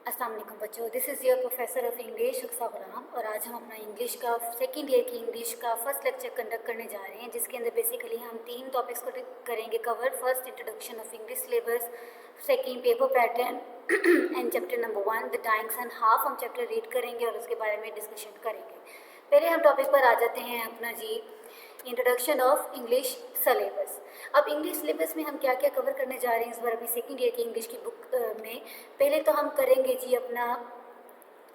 अस्सलाम वालेकुम बच्चों, this is your professor of English Aqsa Ghulam. और आज हम अपना इंग्लिश का सेकेंड ईयर की इंग्लिश का फर्स्ट लेक्चर कंडक्ट करने जा रहे हैं, जिसके अंदर बेसिकली हम 3 टॉपिक्स को करेंगे cover. First, introduction of English syllabus, second, paper pattern and chapter number 1 the dying sun. Half हम चैप्टर रीड करेंगे और उसके बारे में डिस्कशन करेंगे। पहले हम टॉपिक पर आ जाते हैं अपना जी, इंट्रोडक्शन ऑफ इंग्लिश सिलेबस। अब इंग्लिश सिलेबस में हम क्या क्या कवर करने जा रहे हैं इस बार अपनी सेकेंड ईयर की इंग्लिश की बुक में। पहले तो हम करेंगे जी अपना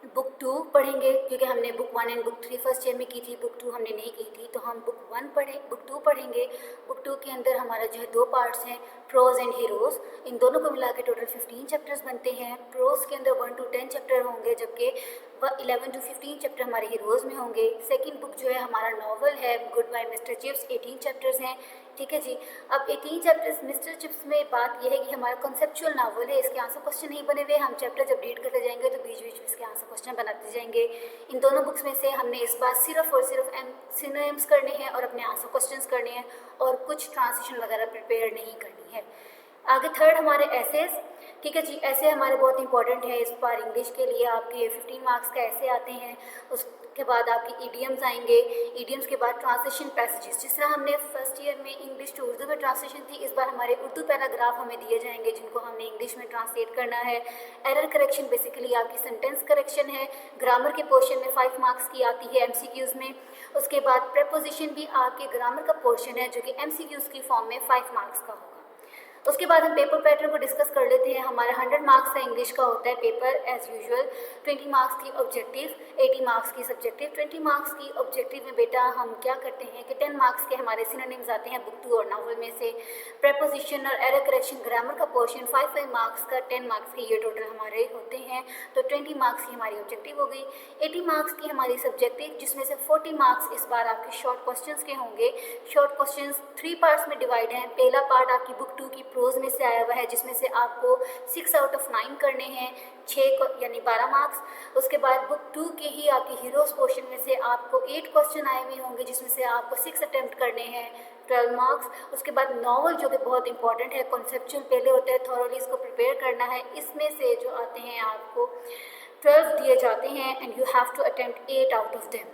बुक 2 पढ़ेंगे, क्योंकि हमने book 1 and book 3 first year में की थी, बुक 2 हमने नहीं की थी, तो हम बुक 2 पढ़ेंगे। बुक 2 के अंदर हमारा जो है 2 पार्ट्स हैं, प्रोज एंड हीरोज़। इन दोनों को मिला के टोटल 15 चैप्टर्स बनते हैं। प्रोज के अंदर 1 to 10 चैप्टर होंगे, जबकि 11 to 15 चैप्टर हमारे हीरोज़ में होंगे। सेकेंड बुक जो है हमारा नॉवल है goodbye mister Chips, 18 chapters हैं, ठीक है जी। अब 18 चैप्टर्स मिस्टर चिप्स में बात यह है कि हमारा कॉन्सेप्चुअल नावल है, इसके आंसर क्वेश्चन नहीं बने हुए। हम चैप्टर जब रीड करते जाएंगे तो बीच बीच में इसके आंसर क्वेश्चन बनाते जाएंगे। इन दोनों बुक्स में से हमने इस बार सिर्फ और सिर्फ सिनोनिम्स करने हैं और अपने आंसर क्वेश्चंस करने हैं, और कुछ ट्रांसलेशन वगैरह प्रिपेयर नहीं करनी है। आगे थर्ड हमारे एसेस, ठीक है जी। ऐसे हमारे बहुत इंपॉर्टेंट है इस बार इंग्लिश के लिए। आपके 15 मार्क्स का ऐसे आते हैं। उसके बाद आपके ईडियम्स आएंगे। ईडियम्स के बाद ट्रांसलेशन पैसेजेस, जिस तरह हमने फर्स्ट ईयर में इंग्लिश टू उर्दू में ट्रांसलेशन थी, इस बार हमारे उर्दू पैराग्राफ हमें दिए जाएंगे जिनको हमने इंग्लिश में ट्रांसलेट करना है। एरर करेक्शन बेसिकली आपकी सेंटेंस करेक्शन है। ग्रामर के पोर्शन में 5 मार्क्स की आती है MCQs में। उसके बाद प्रेपोजिशन भी आपके ग्रामर का पोर्शन है, जो कि MCQs की फॉर्म में 5 मार्क्स का होगा। उसके बाद हम पेपर पैटर्न को डिस्कस कर लेते हैं। हमारा 100 मार्क्स का इंग्लिश का होता है पेपर एज यूजुअल। 20 मार्क्स की ऑब्जेक्टिव, 80 मार्क्स की सब्जेक्टिव। 20 मार्क्स की ऑब्जेक्टिव में बेटा हम क्या करते हैं कि 10 मार्क्स के हमारे सिनोनिम्स आते हैं बुक 2 और नावल में से। प्रेपोजिशन और एरर करेक्शन ग्रामर का पोर्शन 5 मार्क्स का, 10 मार्क्स के ये टोटल हमारे होते हैं। तो 20 मार्क्स की हमारी ऑब्जेक्टिव हो गई। 80 मार्क्स की हमारी सब्जेक्टिव, जिसमें से 40 मार्क्स इस बार आपके शॉर्ट क्वेश्चंस के होंगे। शॉर्ट क्वेश्चंस 3 पार्ट्स में डिवाइड हैं। पहला पार्ट आपकी बुक 2 की प्रोज में से आया हुआ है, जिसमें से आपको 6 आउट ऑफ 9 करने हैं, 6 यानी 12 मार्क्स। उसके बाद बुक 2 के ही आपके हीरोज़ पोर्शन में से आपको 8 क्वेश्चन आए हुए होंगे, जिसमें से आपको 6 अटेम्प्ट करने हैं, 12 मार्क्स। उसके बाद नॉवल, जो कि बहुत इंपॉर्टेंट है, कॉन्सेप्चुअल पहले होता है, थॉरोली इसको प्रिपेयर करना है। इसमें से जो आते हैं आपको 12 दिए जाते हैं and you have to attempt 8 out of them,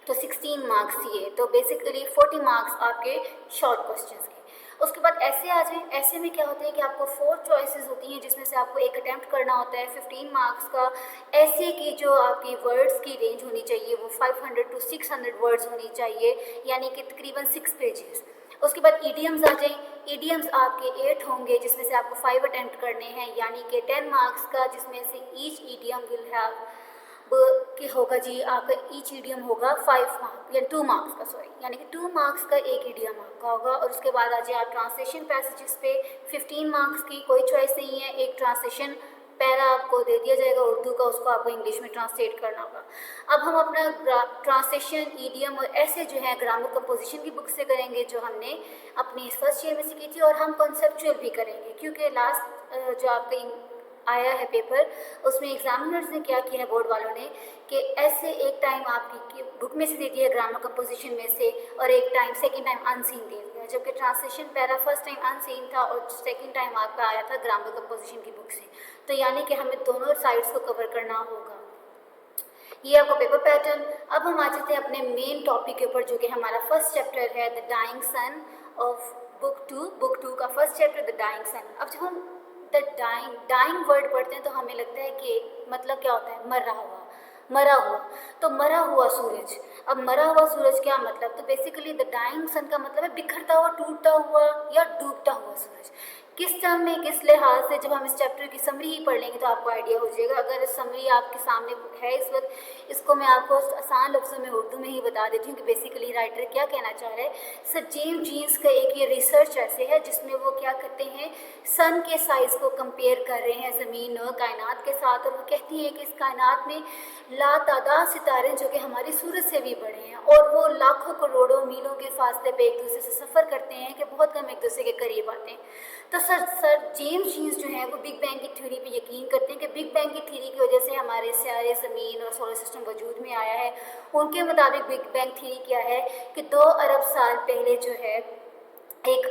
तो 16 मार्क्स ये। तो बेसिकली 40 मार्क्स आपके शॉर्ट क्वेश्चंस के। उसके बाद ऐसे आ जाए। ऐसे में क्या होता है कि आपको 4 चॉइसेस होती हैं, जिसमें से आपको एक अटैम्प्ट करना होता है 15 मार्क्स का। ऐसे की जो आपकी वर्ड्स की रेंज होनी चाहिए वो 500 to 600 वर्ड्स होनी चाहिए, यानी कि तकरीबन 6 पेजेस। उसके बाद ईडियम्स आ जाएँ। ईडियम्स आपके 8 होंगे, जिसमें से आपको 5 अटैम्प्ट करने हैं, यानी कि 10 मार्क्स का, जिसमें से ईच ईडियम विल हैव कि होगा जी आपका ईच ईडियम होगा 5 मार्क्स या 2 मार्क्स का, सॉरी, यानी कि 2 मार्क्स का एक ईडियम आपका होगा। और उसके बाद आ जाए आप ट्रांसलेशन पैसेजेस पे। 15 मार्क्स की कोई चॉइस नहीं है, एक ट्रांसलेशन पैरा आपको दे दिया जाएगा उर्दू का, उसको आपको इंग्लिश में ट्रांसलेट करना होगा। अब हम अपना ट्रांसलेशन, ईडियम और ऐसे जो है ग्रामर कंपोजिशन की बुक से करेंगे, जो हमने अपनी फर्स्ट ईयर में सीखी थी, और हम कॉन्सेप्चुअल भी करेंगे, क्योंकि लास्ट जो आपका आया है पेपर, उसमें एग्जामिनर्स ने क्या किया है बोर्ड वालों ने, कि ऐसे एक टाइम आपकी बुक में से दे दिया है ग्रामर कंपोजिशन में से, और एक टाइम सेकंड टाइम अनसीन दे दिया, जबकि translation para first time unseen था और सेकंड टाइम आपका आया था ग्रामर कंपोजिशन की बुक से। तो यानी कि हमें दोनों साइड्स को कवर करना होगा। ये आपका पेपर पैटर्न। अब हम आ जाते हैं अपने मेन टॉपिक के ऊपर, जो कि हमारा फर्स्ट चैप्टर है the dying sun of book 2। Book 2 का first chapter the dying sun. अब जब हम द डाइंग वर्ड पढ़ते हैं तो हमें लगता है कि मतलब क्या होता है, मर रहा हुआ, मरा हुआ। तो मरा हुआ सूरज। अब मरा हुआ सूरज क्या मतलब, तो बेसिकली द डाइंग सन का मतलब है बिखरता हुआ, टूटता हुआ या डूबता हुआ सूरज। किस टर्म में, किस लिहाज से, जब हम इस चैप्टर की समरी ही पढ़ लेंगे तो आपको आइडिया हो जाएगा। अगर समरी आपके सामने है इस वक्त, इसको मैं आपको आसान लफ्ज़ों में उर्दू में ही बता देती हूँ कि बेसिकली राइटर क्या कहना चाह रहा है। सर जेम्स जीन्स का एक ये रिसर्च ऐसे है जिसमें वो क्या करते हैं, सन के साइज़ को कंपेयर कर रहे हैं ज़मीन और कायनात के साथ, और वो कहती हैं कि इस कायनात में लातादाद सितारे जो कि हमारी सूरज से भी बड़े हैं, और वो लाखों करोड़ों मीलों के फासले पे एक दूसरे से सफ़र करते हैं कि बहुत कम एक दूसरे के करीब आते हैं। तो सर जेम्स जीन्स जो है वो बिग बैंग की थ्योरी पे यकीन करते हैं कि बिग बैंग की थ्योरी की वजह से हमारे सारे ज़मीन और सोलर सिस्टम वजूद में आया है। उनके मुताबिक बिग बैंग थ्योरी क्या है कि 2 अरब साल पहले जो है एक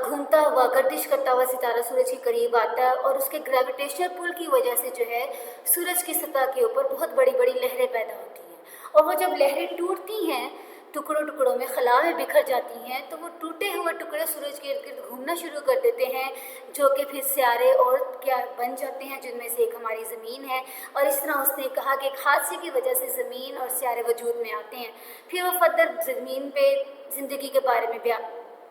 घूमता हुआ गर्दिश करता हुआ सितारा सूरज के करीब आता है और उसके ग्रेविटेशनल पुल की वजह से जो है सूरज की सतह के ऊपर बहुत बड़ी बड़ी लहरें पैदा होती हैं। और वो जब लहरें टूटती हैं, टुकड़ों टुकड़ों में खला में बिखर जाती हैं, तो वो टूटे हुए टुकड़े सूरज के इर्द गिर्द घूमना शुरू कर देते हैं, जो कि फिर सियारे और क्या बन जाते हैं, जिनमें से एक हमारी ज़मीन है। और इस तरह उसने कहा कि एक हादसे की वजह से ज़मीन और सियारे वजूद में आते हैं। फिर वो फर्दर ज़मीन पे ज़िंदगी के बारे में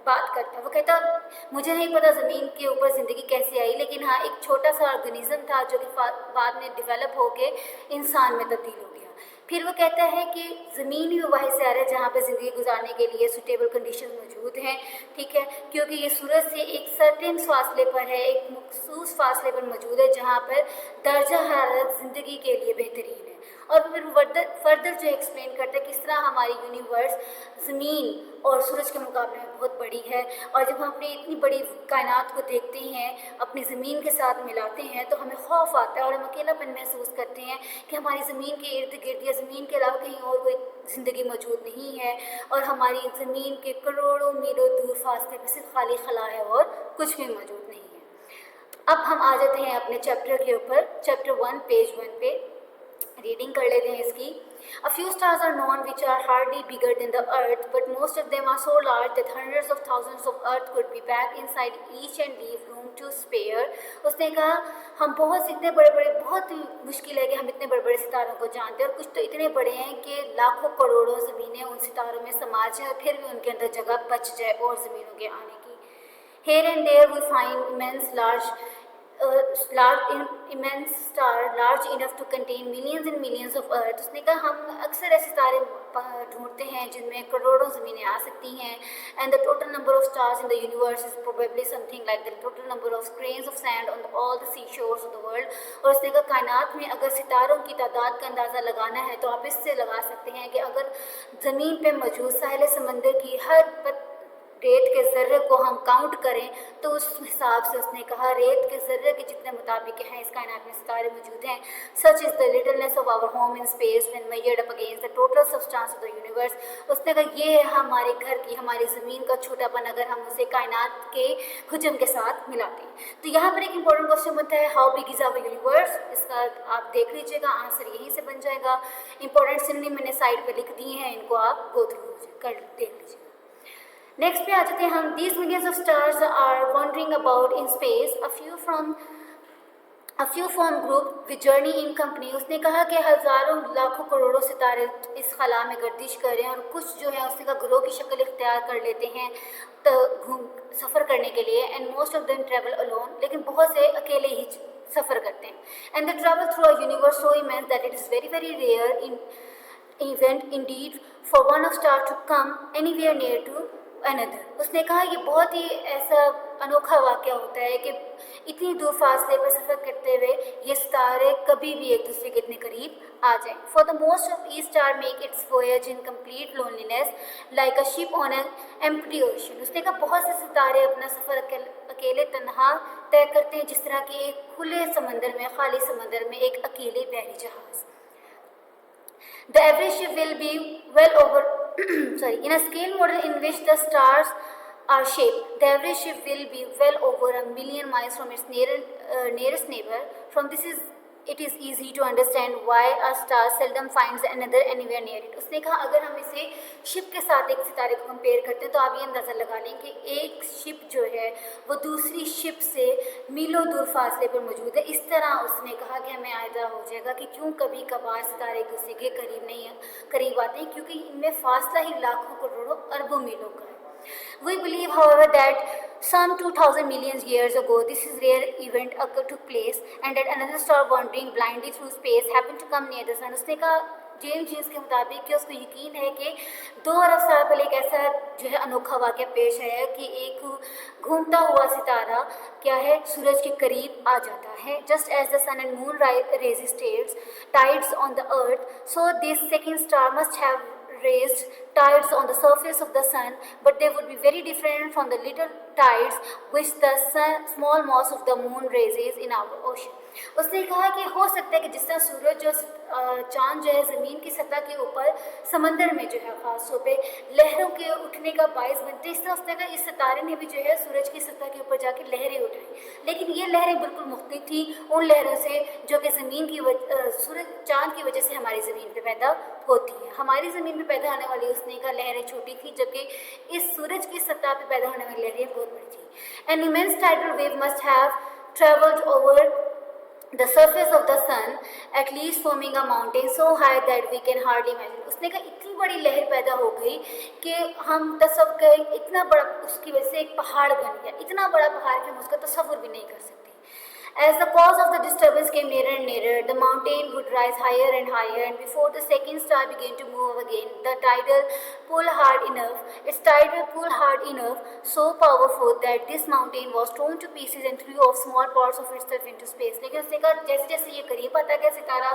बात करता है। वो कहता मुझे नहीं पता ज़मीन के ऊपर ज़िंदगी कैसे आई, लेकिन हाँ एक छोटा सा ऑर्गेनिज्म था जो कि बाद में डेवलप होके इंसान में तब्दील हो गया। फिर वो कहता है कि ज़मीन ही वाहिद शहर है जहाँ पे ज़िंदगी गुजारने के लिए सूटेबल कंडीशन मौजूद हैं, ठीक है, क्योंकि ये सूरज से एक सर्टेन फासले पर है, एक मखसूस फासले पर मौजूद है जहाँ पर दर्जा हरारत ज़िंदगी के लिए बेहतरीन है। और फिर फर्दर जो एक्सप्लेन करता है किस तरह हमारी यूनिवर्स ज़मीन और सूरज के मुकाबले में बहुत बड़ी है। और जब हम अपनी इतनी बड़ी कायनात को देखते हैं, अपनी ज़मीन के साथ मिलाते हैं, तो हमें खौफ आता है और हम अकेलापन महसूस करते हैं कि हमारी ज़मीन के इर्द गिर्द या ज़मीन के अलावा कहीं और कोई ज़िंदगी मौजूद नहीं है और हमारी ज़मीन के करोड़ों मीलों दूर फासले पर सिर्फ खाली खला है और कुछ भी मौजूद नहीं है। अब हम आ जाते हैं अपने चैप्टर के ऊपर, चैप्टर 1 पेज 1 पे रीडिंग कर लेते हैं इसकी। A few stars are known which are hardly bigger than the earth, but most of them are so large that hundreds of thousands of earth could be packed inside each and leave room to spare। उसने कहा हम बहुत से इतने बड़े बड़े, बहुत मुश्किल है कि हम इतने बड़े बड़े सितारों को जानते हैं, और कुछ तो इतने बड़े हैं कि लाखों करोड़ों ज़मीनें उन सितारों में समा जाएं और फिर भी उनके अंदर जगह बच जाए और ज़मीनों के आने की। Here and there we find immense star large enough to contain millions and millions of earth। उसने कहा हम अक्सर ऐसे तारे ढूंढते हैं जिनमें करोड़ों ज़मीनें आ सकती हैं। and the total number of stars in the universe is probably something like the total number of grains of sand on all the seashores of the world। और उसने कहा कायनात में अगर सितारों की तादाद का अंदाज़ा लगाना है तो आप इससे लगा सकते हैं कि अगर ज़मीन पे मौजूद साहिल समंदर की हर रेत के ज़र्रे को हम काउंट करें तो उस हिसाब से उसने कहा रेत के ज़र्रे के जितने मुताबिक हैं इस कायनात में सितारे मौजूद हैं। Such is the littleness of our home in space when measured up against the total substance of the universe. उसने कहा ये है हमारे घर की, हमारी ज़मीन का छोटापन अगर हम उसे कायनात के हुजम के साथ मिलाते हैं। तो यहाँ पर एक इंपॉर्टेंट क्वेश्चन बनता है how big is our universe. इसका आप देख लीजिएगा, आंसर यहीं से बन जाएगा। इंपॉर्टेंट सिनोनिम मैंने साइड पर लिख दिए हैं, इनको आप गो थ्रू कर देख लीजिएगा। नेक्स्ट पे आ जाते हैं हम। These millions of stars are wandering about in space. A few form group with journey in company। उसने कहा कि हज़ारों लाखों करोड़ों सितारे इस खला में गर्दिश कर रहे हैं और कुछ जो है उसने कहा ग्रोह की शक्ल इख्तियार कर लेते हैं तो सफ़र करने के लिए। And most of them travel alone, लेकिन बहुत से अकेले ही सफ़र करते हैं। And they travel through a universe so immense that it is very very rare in event indeed for one of star to come anywhere near to another। उसने कहा ये बहुत ही ऐसा अनोखा वाक़या होता है कि इतनी दूर फासले पर सफ़र करते हुए ये सितारे कभी भी एक दूसरे के इतने करीब आ जाएं। For the most of each star make it's voyage in complete loneliness like a ship on an empty ocean. उसने कहा बहुत से सितारे अपना सफ़र अकेले तन्हा तय करते हैं, जिस तरह के एक खुले समंदर में, खाली समंदर में एक अकेले बहरी जहाज़। The average ship will be well over in a scale model in which the stars are shaped, the average ship will be well over 1,000,000 miles from its nearest neighbor। From this it is easy to understand why a star seldom finds another anywhere near it। उसने कहा अगर हम इसे ship के साथ एक सितारे को कंपेयर करते हैं तो आप ये अंदाज़ा लगा लें कि एक शिप जो है वो दूसरी शिप से मीलों दूर फासले पर मौजूद है। इस तरह उसने कहा कि हमें आयदा हो जाएगा कि क्यों कभी कभार सितारे एक दूसरे के करीब आते हैं, क्योंकि इनमें फासला ही लाखों करोड़ों अरबों मीलों का है। We believe, however, that some 2,000 million years ago this is rare event took place and that another star wandering blindly through space happened to come near the sun। उसने कहा जेम्स जीन्स के मुताबिक कि उसको यकीन है कि 2 अरब साल पहले एक ऐसा जो है अनोखा वाक़या पेश आया कि एक घूमता हुआ सितारा क्या है सूरज के करीब आ जाता है। Just as the sun and moon resists tides on the earth, so this second star must have raised tides on the surface of the sun, but they would be very different from the little tides which the small mass of the moon raises in our ocean. उसने कहा कि हो सकता है कि जिस तरह सूरज जो चांद जो है ज़मीन की सतह के ऊपर समंदर में जो है ख़ास तौर पे लहरों के उठने का बायस बनते हैं, इस तरह उसने कहा इस सितारे ने भी जो है सूरज की सतह के ऊपर जाके लहरें उठाई, लेकिन ये लहरें बिल्कुल मुख्तलिफ थी उन लहरों से जो कि ज़मीन की सूरज चांद की वजह से हमारी ज़मीन पे पैदा होती है। हमारी ज़मीन पे पैदा होने वाली उसने कहा लहरें छोटी थी, जबकि इस सूरज की सतह पे पैदा होने वाली लहरें बहुत बड़ी थी। An immense tidal wave must have travelled over the surface of the sun, at least forming a mountain so high that we can hardly imagine. उसने कहा इतनी बड़ी लहर पैदा हो गई कि हम तस्वर कर इतना बड़ा उसकी वजह से एक पहाड़ बन गया, इतना बड़ा पहाड़ कि हम उसका तस्वर भी नहीं कर सकते। As the cause of the disturbance came nearer and nearer, the mountain would rise higher and higher, and before the second star began to move again, the tidal pull hard enough, its tidal pull hard enough, so powerful that this mountain was torn to pieces and threw off small parts of itself into space. लेकिन उसने कहा जैसे जैसे ये करीब आता गया सितारा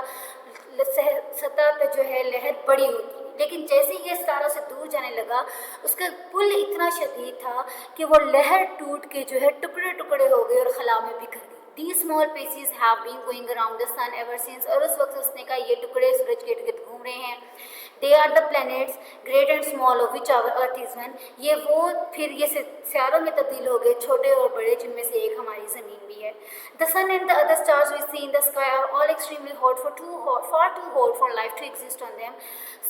सतह पे जो है लहर बड़ी होती, लेकिन जैसे ही ये सितारा से दूर जाने लगा उसका पुल इतना शदीद था कि वो लहर टूट के जो है टुकड़े टुकड़े हो गए और खला में बिखर गई। These small pieces have been going around the sun ever since, और उस वक्त उसने कहा ये टुकड़े सूरज के इर्द गिर्द घूम रहे हैं। They are the planets, great and small, of which our Earth is one. ये वो फिर ये सितारों में तब्दील हो गए, छोटे और बड़े, जिनमें से एक हमारी ज़मीन भी है। The sun and the other stars we see in the sky are all extremely hot, far too hot for life to exist on them.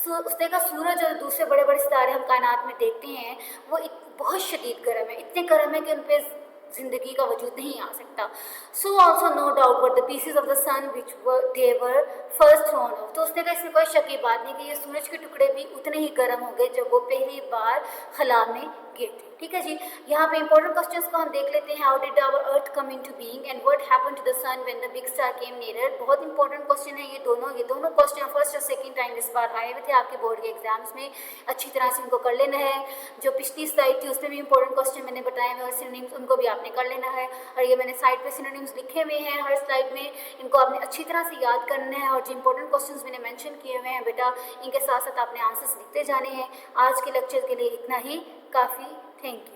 So उसने कहा सूरज और दूसरे बड़े बड़े सितारे हम कायनात में देखते हैं वो बहुत शदीद गर्म है, इतने गर्म है कि उन पर जिंदगी का वजूद नहीं आ सकता। So also no doubt but the pieces of the sun which they were first thrown off, तो उसने कहा इसमें कोई शक की बात नहीं कि ये सूरज के टुकड़े भी उतने ही गर्म हो गए जब वो पहली बार खला में गिरते। ठीक है जी, यहाँ पे इंपॉर्टेंट क्वेश्चंस को हम देख लेते हैं। How did our earth come into being and what happened to the sun when the big star came nearer. बहुत इंपॉर्टेंट क्वेश्चन है ये दोनों क्वेश्चन फर्स्ट और सेकंड टाइम इस बार आए हुए थे आपके बोर्ड के एग्जाम्स में, अच्छी तरह से उनको कर लेना है। जो पिछली स्लाइड थी उसमें भी इंपॉर्टेंट क्वेश्चन मैंने बताए हुए और सिनोनिम्स उनको भी आपने कर लेना है, और ये मैंने साइड पे सिनोनिम्स लिखे हुए हैं हर स्लाइड में, इनको आपने अच्छी तरह से याद करना है। और जो इंपॉर्टेंट क्वेश्चंस मैंने मेंशन किए हुए हैं बेटा इनके साथ साथ आपने आंसर्स लिखते जाने हैं। आज के लेक्चर के लिए इतना ही काफ़ी, थैंक यू।